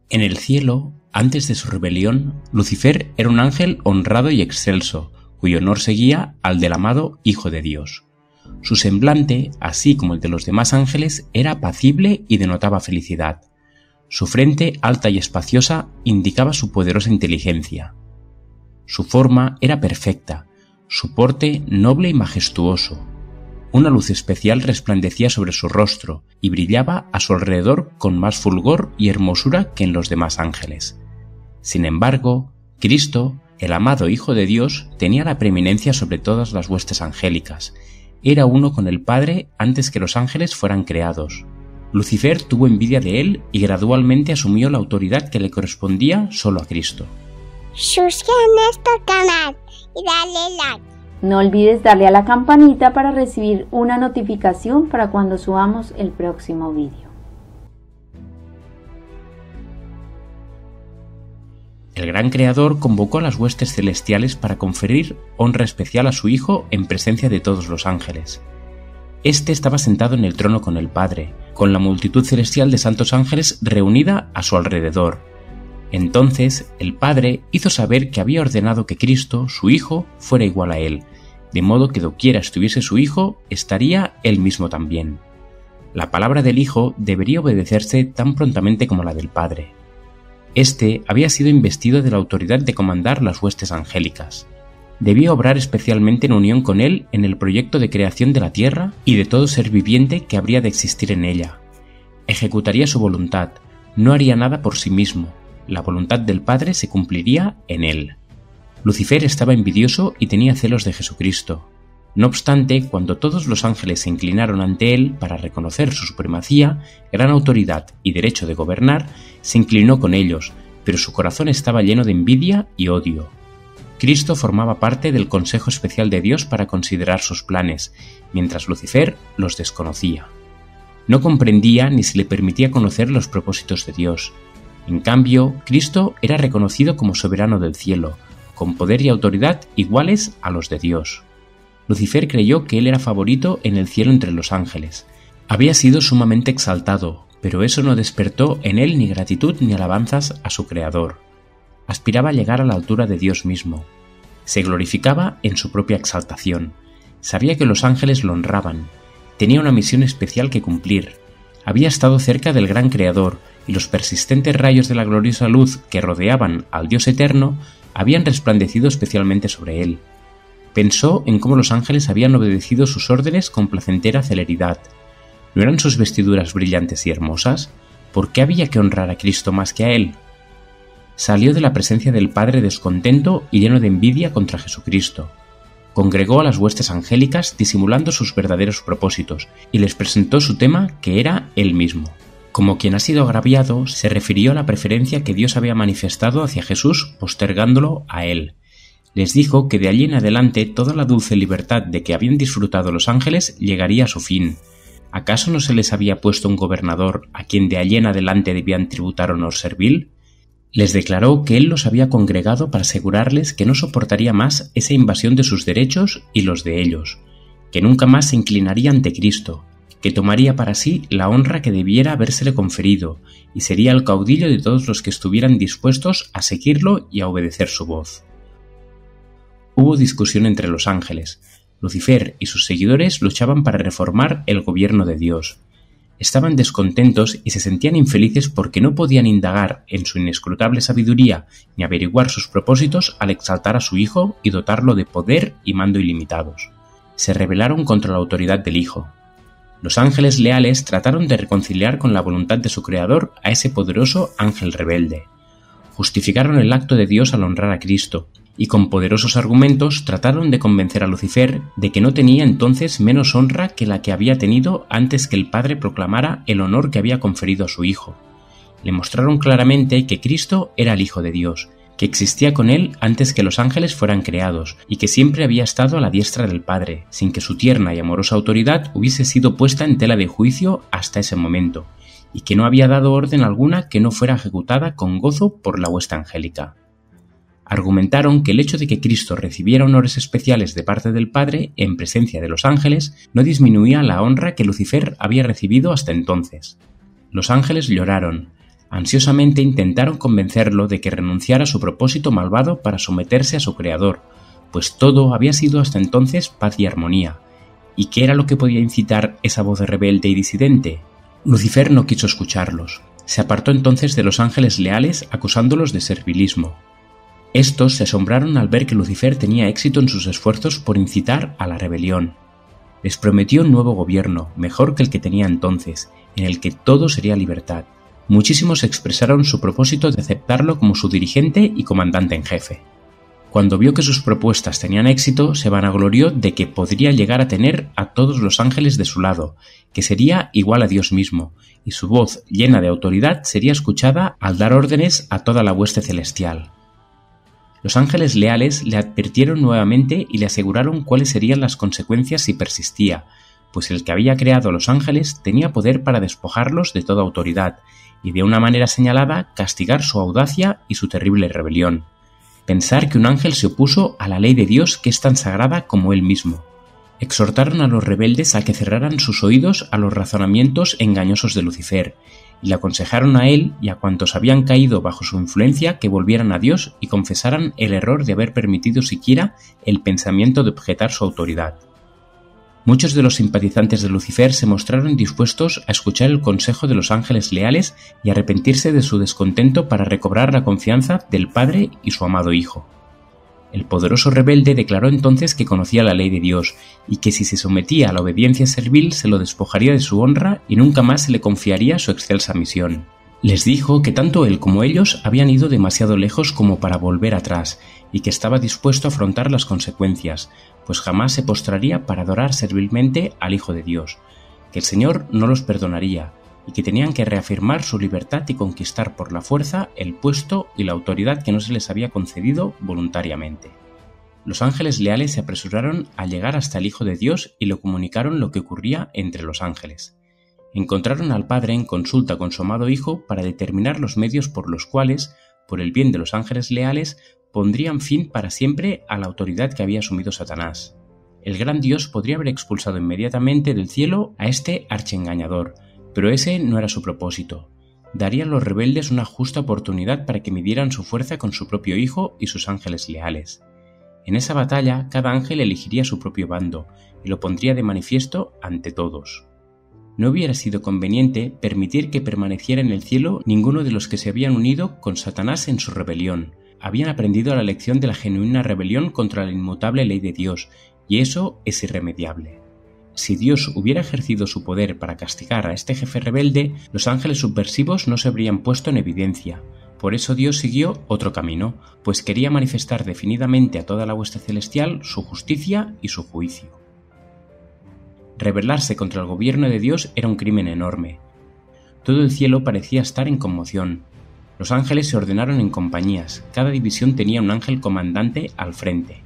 En el cielo, antes de su rebelión, Lucifer era un ángel honrado y excelso, cuyo honor seguía al del amado Hijo de Dios. Su semblante, así como el de los demás ángeles, era apacible y denotaba felicidad. Su frente, alta y espaciosa, indicaba su poderosa inteligencia. Su forma era perfecta, su porte noble y majestuoso. Una luz especial resplandecía sobre su rostro y brillaba a su alrededor con más fulgor y hermosura que en los demás ángeles. Sin embargo, Cristo, el amado Hijo de Dios, tenía la preeminencia sobre todas las huestes angélicas. Era uno con el Padre antes que los ángeles fueran creados. Lucifer tuvo envidia de él y gradualmente asumió la autoridad que le correspondía solo a Cristo. Suscríbete a nuestro canal y dale like. No olvides darle a la campanita para recibir una notificación para cuando subamos el próximo vídeo. El gran creador convocó a las huestes celestiales para conferir honra especial a su Hijo en presencia de todos los ángeles. Este estaba sentado en el trono con el Padre, con la multitud celestial de santos ángeles reunida a su alrededor. Entonces el Padre hizo saber que había ordenado que Cristo, su Hijo, fuera igual a él, de modo que doquiera estuviese su Hijo, estaría él mismo también. La palabra del Hijo debería obedecerse tan prontamente como la del Padre. Este había sido investido de la autoridad de comandar las huestes angélicas. Debía obrar especialmente en unión con él en el proyecto de creación de la tierra y de todo ser viviente que habría de existir en ella. Ejecutaría su voluntad, no haría nada por sí mismo. La voluntad del Padre se cumpliría en él. Lucifer estaba envidioso y tenía celos de Jesucristo. No obstante, cuando todos los ángeles se inclinaron ante él para reconocer su supremacía, gran autoridad y derecho de gobernar, se inclinó con ellos, pero su corazón estaba lleno de envidia y odio. Cristo formaba parte del consejo especial de Dios para considerar sus planes, mientras Lucifer los desconocía. No comprendía ni se le permitía conocer los propósitos de Dios. En cambio, Cristo era reconocido como soberano del cielo, con poder y autoridad iguales a los de Dios. Lucifer creyó que él era favorito en el cielo entre los ángeles. Había sido sumamente exaltado, pero eso no despertó en él ni gratitud ni alabanzas a su Creador. Aspiraba a llegar a la altura de Dios mismo. Se glorificaba en su propia exaltación. Sabía que los ángeles lo honraban. Tenía una misión especial que cumplir. Había estado cerca del gran Creador, y los persistentes rayos de la gloriosa luz que rodeaban al Dios eterno habían resplandecido especialmente sobre él. Pensó en cómo los ángeles habían obedecido sus órdenes con placentera celeridad. ¿No eran sus vestiduras brillantes y hermosas? ¿Por qué había que honrar a Cristo más que a él? Salió de la presencia del Padre descontento y lleno de envidia contra Jesucristo. Congregó a las huestes angélicas disimulando sus verdaderos propósitos y les presentó su tema, que era él mismo. Como quien ha sido agraviado, se refirió a la preferencia que Dios había manifestado hacia Jesús, postergándolo a él. Les dijo que de allí en adelante toda la dulce libertad de que habían disfrutado los ángeles llegaría a su fin. ¿Acaso no se les había puesto un gobernador a quien de allí en adelante debían tributar honor servil? Les declaró que él los había congregado para asegurarles que no soportaría más esa invasión de sus derechos y los de ellos, que nunca más se inclinaría ante Cristo, que tomaría para sí la honra que debiera habérsele conferido, y sería el caudillo de todos los que estuvieran dispuestos a seguirlo y a obedecer su voz. Hubo discusión entre los ángeles. Lucifer y sus seguidores luchaban para reformar el gobierno de Dios. Estaban descontentos y se sentían infelices porque no podían indagar en su inescrutable sabiduría ni averiguar sus propósitos al exaltar a su Hijo y dotarlo de poder y mando ilimitados. Se rebelaron contra la autoridad del Hijo. Los ángeles leales trataron de reconciliar con la voluntad de su Creador a ese poderoso ángel rebelde. Justificaron el acto de Dios al honrar a Cristo, y con poderosos argumentos trataron de convencer a Lucifer de que no tenía entonces menos honra que la que había tenido antes que el Padre proclamara el honor que había conferido a su Hijo. Le mostraron claramente que Cristo era el Hijo de Dios, que existía con él antes que los ángeles fueran creados, y que siempre había estado a la diestra del Padre, sin que su tierna y amorosa autoridad hubiese sido puesta en tela de juicio hasta ese momento, y que no había dado orden alguna que no fuera ejecutada con gozo por la hueste angélica. Argumentaron que el hecho de que Cristo recibiera honores especiales de parte del Padre en presencia de los ángeles no disminuía la honra que Lucifer había recibido hasta entonces. Los ángeles lloraron. Ansiosamente intentaron convencerlo de que renunciara a su propósito malvado para someterse a su Creador, pues todo había sido hasta entonces paz y armonía. ¿Y qué era lo que podía incitar esa voz rebelde y disidente? Lucifer no quiso escucharlos. Se apartó entonces de los ángeles leales acusándolos de servilismo. Estos se asombraron al ver que Lucifer tenía éxito en sus esfuerzos por incitar a la rebelión. Les prometió un nuevo gobierno, mejor que el que tenía entonces, en el que todo sería libertad. Muchísimos expresaron su propósito de aceptarlo como su dirigente y comandante en jefe. Cuando vio que sus propuestas tenían éxito, se vanaglorió de que podría llegar a tener a todos los ángeles de su lado, que sería igual a Dios mismo, y su voz, llena de autoridad, sería escuchada al dar órdenes a toda la hueste celestial. Los ángeles leales le advirtieron nuevamente y le aseguraron cuáles serían las consecuencias si persistía, pues el que había creado a los ángeles tenía poder para despojarlos de toda autoridad, y de una manera señalada castigar su audacia y su terrible rebelión. Pensar que un ángel se opuso a la ley de Dios que es tan sagrada como él mismo. Exhortaron a los rebeldes a que cerraran sus oídos a los razonamientos engañosos de Lucifer, y le aconsejaron a él y a cuantos habían caído bajo su influencia que volvieran a Dios y confesaran el error de haber permitido siquiera el pensamiento de objetar su autoridad. Muchos de los simpatizantes de Lucifer se mostraron dispuestos a escuchar el consejo de los ángeles leales y arrepentirse de su descontento para recobrar la confianza del Padre y su amado Hijo. El poderoso rebelde declaró entonces que conocía la ley de Dios y que si se sometía a la obediencia servil se lo despojaría de su honra y nunca más se le confiaría su excelsa misión. Les dijo que tanto él como ellos habían ido demasiado lejos como para volver atrás y que estaba dispuesto a afrontar las consecuencias, pues jamás se postraría para adorar servilmente al Hijo de Dios, que el Señor no los perdonaría y que tenían que reafirmar su libertad y conquistar por la fuerza el puesto y la autoridad que no se les había concedido voluntariamente. Los ángeles leales se apresuraron a llegar hasta el Hijo de Dios y le comunicaron lo que ocurría entre los ángeles. Encontraron al Padre en consulta con su amado Hijo para determinar los medios por los cuales, por el bien de los ángeles leales, pondrían fin para siempre a la autoridad que había asumido Satanás. El gran Dios podría haber expulsado inmediatamente del cielo a este archiengañador, pero ese no era su propósito. Daría a los rebeldes una justa oportunidad para que midieran su fuerza con su propio Hijo y sus ángeles leales. En esa batalla, cada ángel elegiría su propio bando y lo pondría de manifiesto ante todos. No hubiera sido conveniente permitir que permaneciera en el cielo ninguno de los que se habían unido con Satanás en su rebelión. Habían aprendido la lección de la genuina rebelión contra la inmutable ley de Dios, y eso es irremediable. Si Dios hubiera ejercido su poder para castigar a este jefe rebelde, los ángeles subversivos no se habrían puesto en evidencia. Por eso Dios siguió otro camino, pues quería manifestar definidamente a toda la hueste celestial su justicia y su juicio. Rebelarse contra el gobierno de Dios era un crimen enorme. Todo el cielo parecía estar en conmoción. Los ángeles se ordenaron en compañías, cada división tenía un ángel comandante al frente.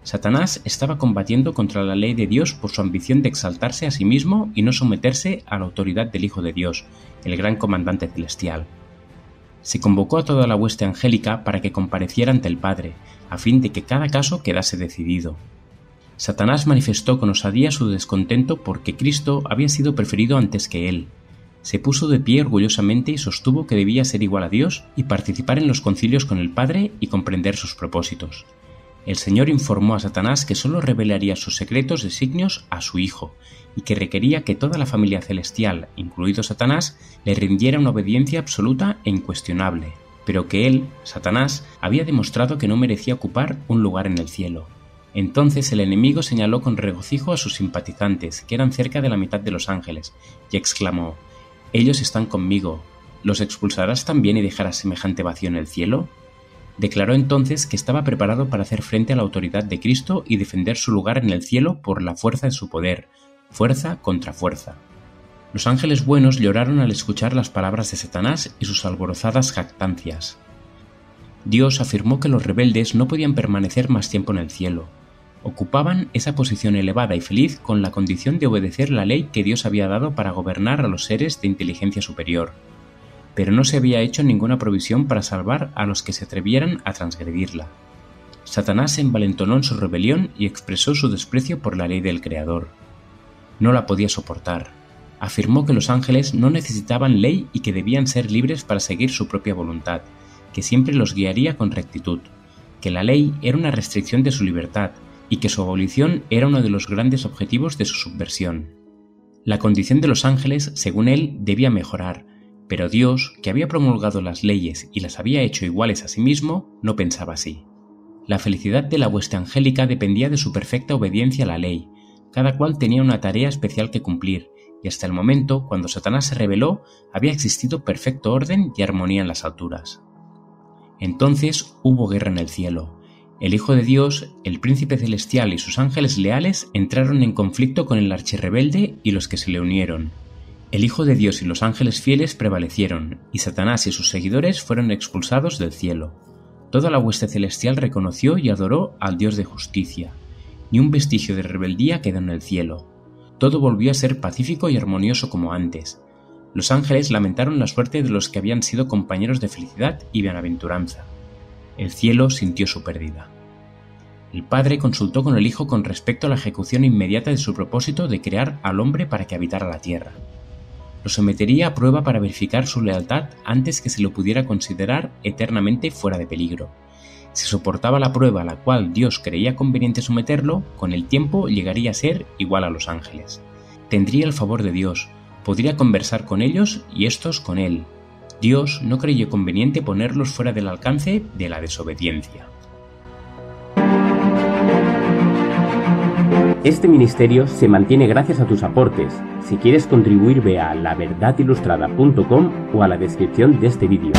Satanás estaba combatiendo contra la ley de Dios por su ambición de exaltarse a sí mismo y no someterse a la autoridad del Hijo de Dios, el gran comandante celestial. Se convocó a toda la hueste angélica para que compareciera ante el Padre, a fin de que cada caso quedase decidido. Satanás manifestó con osadía su descontento porque Cristo había sido preferido antes que él. Se puso de pie orgullosamente y sostuvo que debía ser igual a Dios y participar en los concilios con el Padre y comprender sus propósitos. El Señor informó a Satanás que sólo revelaría sus secretos designios a su Hijo y que requería que toda la familia celestial, incluido Satanás, le rindiera una obediencia absoluta e incuestionable, pero que él, Satanás, había demostrado que no merecía ocupar un lugar en el cielo. Entonces el enemigo señaló con regocijo a sus simpatizantes, que eran cerca de la mitad de los ángeles, y exclamó: «Ellos están conmigo. ¿Los expulsarás también y dejarás semejante vacío en el cielo?». Declaró entonces que estaba preparado para hacer frente a la autoridad de Cristo y defender su lugar en el cielo por la fuerza de su poder, fuerza contra fuerza. Los ángeles buenos lloraron al escuchar las palabras de Satanás y sus alborozadas jactancias. Dios afirmó que los rebeldes no podían permanecer más tiempo en el cielo. Ocupaban esa posición elevada y feliz con la condición de obedecer la ley que Dios había dado para gobernar a los seres de inteligencia superior. Pero no se había hecho ninguna provisión para salvar a los que se atrevieran a transgredirla. Satanás se envalentonó en su rebelión y expresó su desprecio por la ley del Creador. No la podía soportar. Afirmó que los ángeles no necesitaban ley y que debían ser libres para seguir su propia voluntad, que siempre los guiaría con rectitud, que la ley era una restricción de su libertad y que su abolición era uno de los grandes objetivos de su subversión. La condición de los ángeles, según él, debía mejorar, pero Dios, que había promulgado las leyes y las había hecho iguales a sí mismo, no pensaba así. La felicidad de la hueste angélica dependía de su perfecta obediencia a la ley. Cada cual tenía una tarea especial que cumplir, y hasta el momento, cuando Satanás se rebeló, había existido perfecto orden y armonía en las alturas. Entonces hubo guerra en el cielo. El Hijo de Dios, el Príncipe Celestial y sus ángeles leales entraron en conflicto con el archirrebelde y los que se le unieron. El Hijo de Dios y los ángeles fieles prevalecieron, y Satanás y sus seguidores fueron expulsados del cielo. Toda la hueste celestial reconoció y adoró al Dios de justicia. Ni un vestigio de rebeldía quedó en el cielo. Todo volvió a ser pacífico y armonioso como antes. Los ángeles lamentaron la suerte de los que habían sido compañeros de felicidad y bienaventuranza. El cielo sintió su pérdida. El Padre consultó con el Hijo con respecto a la ejecución inmediata de su propósito de crear al hombre para que habitara la tierra. Lo sometería a prueba para verificar su lealtad antes que se lo pudiera considerar eternamente fuera de peligro. Si soportaba la prueba a la cual Dios creía conveniente someterlo, con el tiempo llegaría a ser igual a los ángeles. Tendría el favor de Dios, podría conversar con ellos y estos con él. Dios no creyó conveniente ponerlos fuera del alcance de la desobediencia. Este ministerio se mantiene gracias a tus aportes. Si quieres contribuir, ve a laverdadilustrada.com o a la descripción de este vídeo.